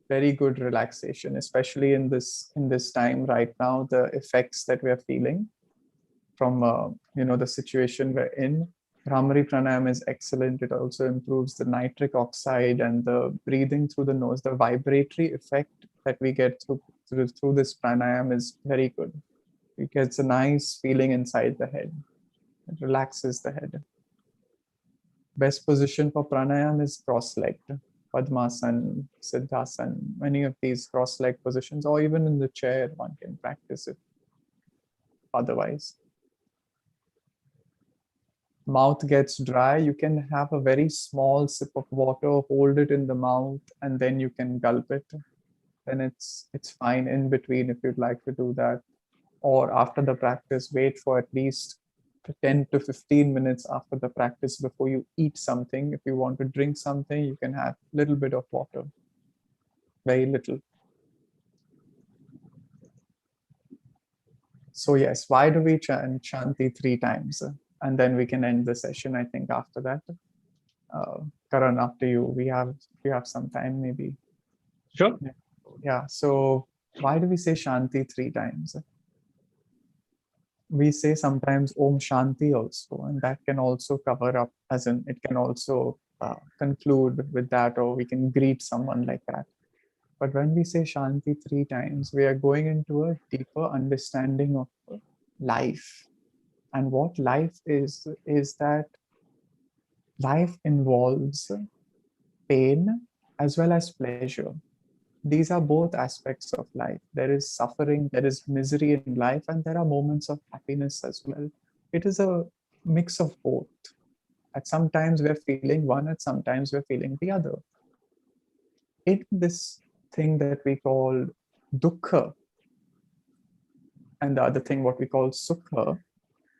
very good relaxation, especially in this time right now. The effects that we are feeling from the situation we're in. Brahmari pranayam is excellent. It also improves the nitric oxide and the breathing through the nose. The vibratory effect that we get through this pranayam is very good. It gets a nice feeling inside the head. It relaxes the head. Best position for pranayam is cross-legged. Padmasan, Siddhasan, many of these cross-legged positions, or even in the chair, one can practice it otherwise. Mouth gets dry, you can have a very small sip of water, hold it in the mouth, and then you can gulp it. Then it's fine in between if you'd like to do that. Or after the practice, wait for at least 10 to 15 minutes after the practice before you eat something. If you want to drink something, you can have a little bit of water, very little. So yes, why do we chant Shanti 3 times? And then we can end the session, I think, after that. Karan, after you, we have some time maybe. Sure. Yeah, so why do we say Shanti 3 times? We say sometimes Om Shanti also, and that can also cover up, as in it can also conclude with that, or we can greet someone like that. But when we say Shanti 3 times, we are going into a deeper understanding of life. And what life is that life involves pain as well as pleasure. These are both aspects of life. There is suffering, there is misery in life, and there are moments of happiness as well. It is a mix of both. At sometimes we're feeling one, at sometimes we're feeling the other. In this thing that we call dukkha, and the other thing what we call sukha,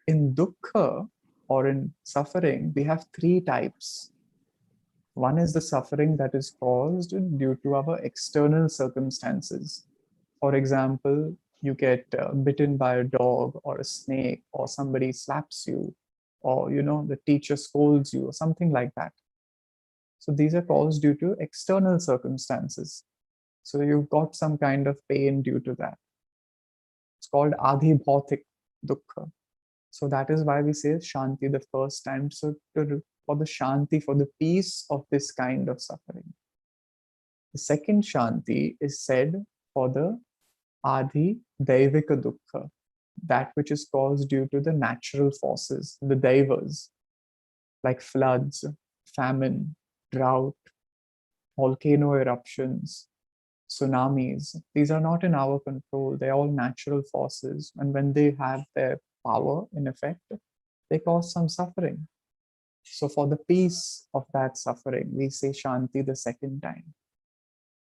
in dukkha or in suffering, we have 3 types. One is the suffering that is caused due to our external circumstances. For example, you get bitten by a dog or a snake, or somebody slaps you, or the teacher scolds you or something like that. So these are caused due to external circumstances. So you've got some kind of pain due to that. It's called adhi bhautik dukkha. So that is why we say shanti the first time. So for the shanti, for the peace of this kind of suffering. The second shanti is said for the adhi daivika dukkha, that which is caused due to the natural forces, the daivas, like floods, famine, drought, volcano eruptions, tsunamis. These are not in our control. They're all natural forces. And when they have their power in effect, they cause some suffering. So for the peace of that suffering, we say shanti the second time.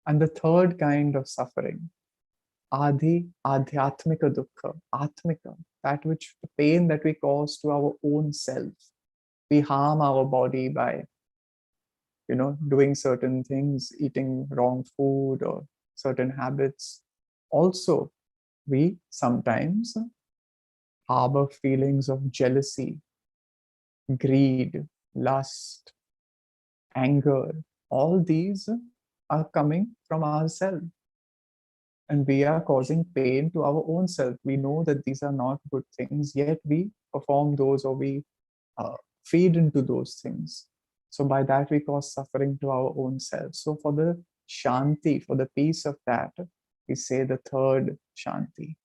And the third kind of suffering, adhi adhyatmika dukkha, atmika, that which the pain that we cause to our own self. We harm our body by doing certain things, eating wrong food or certain habits. Also, we sometimes harbor feelings of jealousy, greed, lust, anger. All these are coming from ourselves, and we are causing pain to our own self. We know that these are not good things, yet we perform those, or we feed into those things. So by that we cause suffering to our own self. So for the shanti, for the peace of that, we say the third shanti.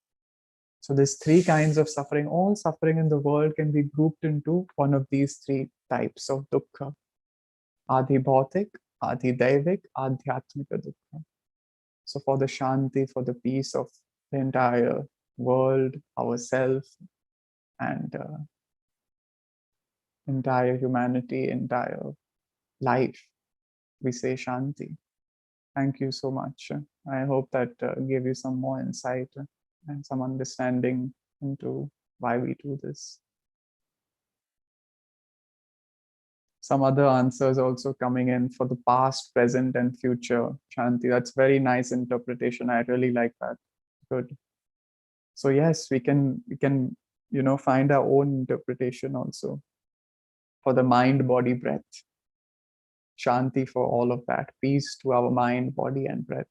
So there's three kinds of suffering. All suffering in the world can be grouped into one of these three types of dukkha: adhi bhautik, adhi daivik, adhyatmika dukkha. So for the shanti, for the peace of the entire world, ourself, and entire humanity, entire life, we say shanti. Thank you so much. I hope that gave you some more insight and some understanding into why we do this. Some other answers also coming in for the past, present, and future shanti. That's very nice interpretation. I really like that. Good. So yes, we can find our own interpretation also for the mind, body, breath. Shanti for all of that. Peace to our mind, body, and breath.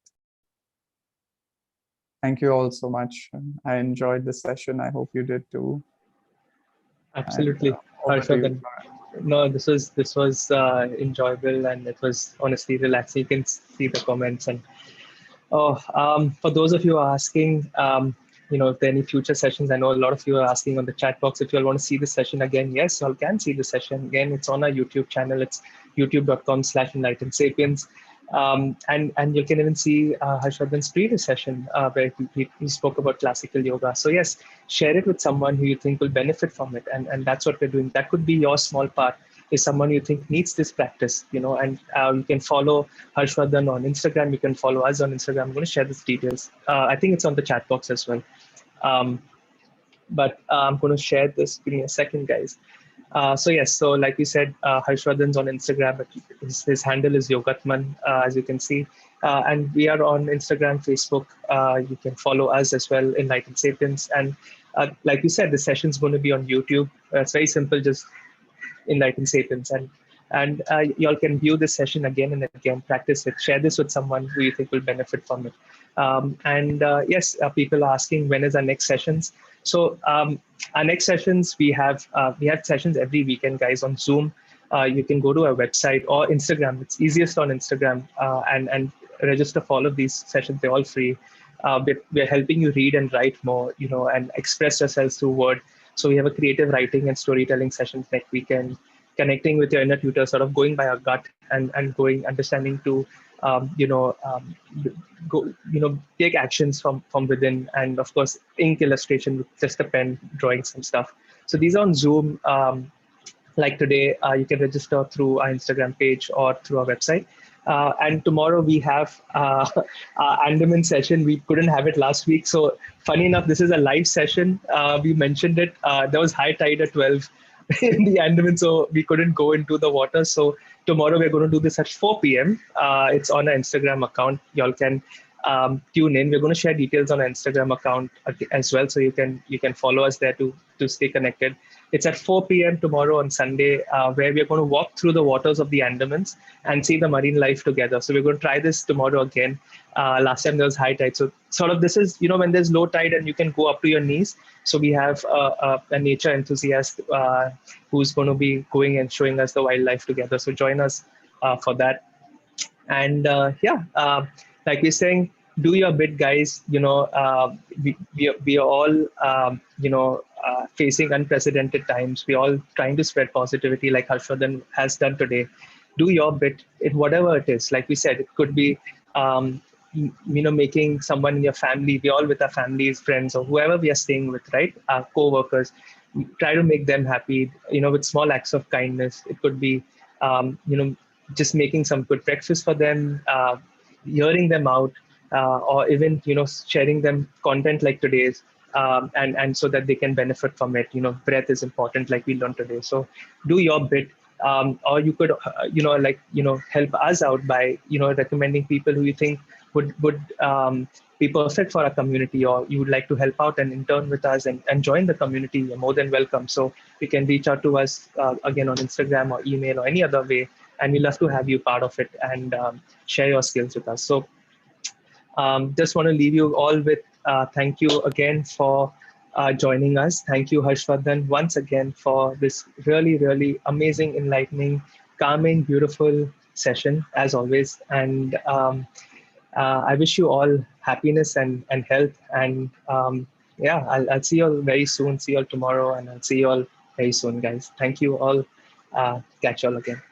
Thank you all so much. I enjoyed the session. I hope you did too. Absolutely. Harshvardhan. No, this was enjoyable, and it was honestly relaxing. You can see the comments. And for those of you who are asking, if there are any future sessions, I know a lot of you are asking on the chat box if you all want to see the session again. Yes, you all can see the session again. It's on our YouTube channel. It's youtube.com/Enlightened Sapiens. And you can even see Harshvardhan's previous session where he spoke about classical yoga. So yes, share it with someone who you think will benefit from it. And that's what we're doing. That could be your small part, is someone you think needs this practice, and you can follow Harshvardhan on Instagram. You can follow us on Instagram. I'm going to share these details. I think it's on the chat box as well. But I'm going to share this. Give me a second, guys. So like we said, Harshvardhan's on Instagram, but his handle is Yogatman, as you can see. And we are on Instagram, Facebook. You can follow us as well, Enlightened Sapiens. And like we said, the session's going to be on YouTube. It's very simple, just Enlightened Sapiens. And y'all can view this session again and again, practice it, share this with someone who you think will benefit from it. Yes, people are asking when is our next sessions. So our next sessions, we have sessions every weekend, guys, on Zoom. You can go to our website or Instagram. It's easiest on Instagram and register for all of these sessions. They're all free. We're helping you read and write more, and express yourselves through word. So we have a creative writing and storytelling sessions next weekend, connecting with your inner tutor, sort of going by our gut and going, understanding to, take actions from within, and of course, ink illustration with just a pen, drawing some stuff. So these are on Zoom. Like today, you can register through our Instagram page or through our website. And tomorrow we have our Andaman session. We couldn't have it last week. So funny enough, this is a live session. We mentioned it. There was high tide at 12 in the Andaman, so we couldn't go into the water. So tomorrow we're going to do this at 4 p.m. It's on our Instagram account. Y'all can tune in. We're going to share details on our Instagram account as well, so you can follow us there to stay connected. It's at 4 p.m. tomorrow on Sunday, where we're going to walk through the waters of the Andamans and see the marine life together. So we're going to try this tomorrow again. Last time there was high tide, so sort of this is, when there's low tide and you can go up to your knees. So we have a nature enthusiast who's going to be going and showing us the wildlife together. So join us for that. And like we're saying, do your bit, guys. We are all facing unprecedented times. We're all trying to spread positivity, like Harshvardhan has done today. Do your bit in whatever it is. Like we said, it could be making someone in your family. We all with our families, friends, or whoever we are staying with, right? Our co-workers, try to make them happy, with small acts of kindness. It could be just making some good breakfast for them, hearing them out, or even sharing them content like today's, and so that they can benefit from it. Breath is important, like we learned today. So do your bit. Or you could help us out by recommending people who you think would be perfect for our community, or you would like to help out and intern with us and join the community. You're more than welcome. So you can reach out to us again on Instagram or email or any other way, and we love to have you part of it and share your skills with us. So just want to leave you all with thank you again for joining us. Thank you, Harshvardhan, once again for this really, really amazing, enlightening, calming, beautiful session, as always. And I wish you all happiness and health. And I'll see you all very soon. See you all tomorrow, and I'll see you all very soon, guys. Thank you all. Catch you all again.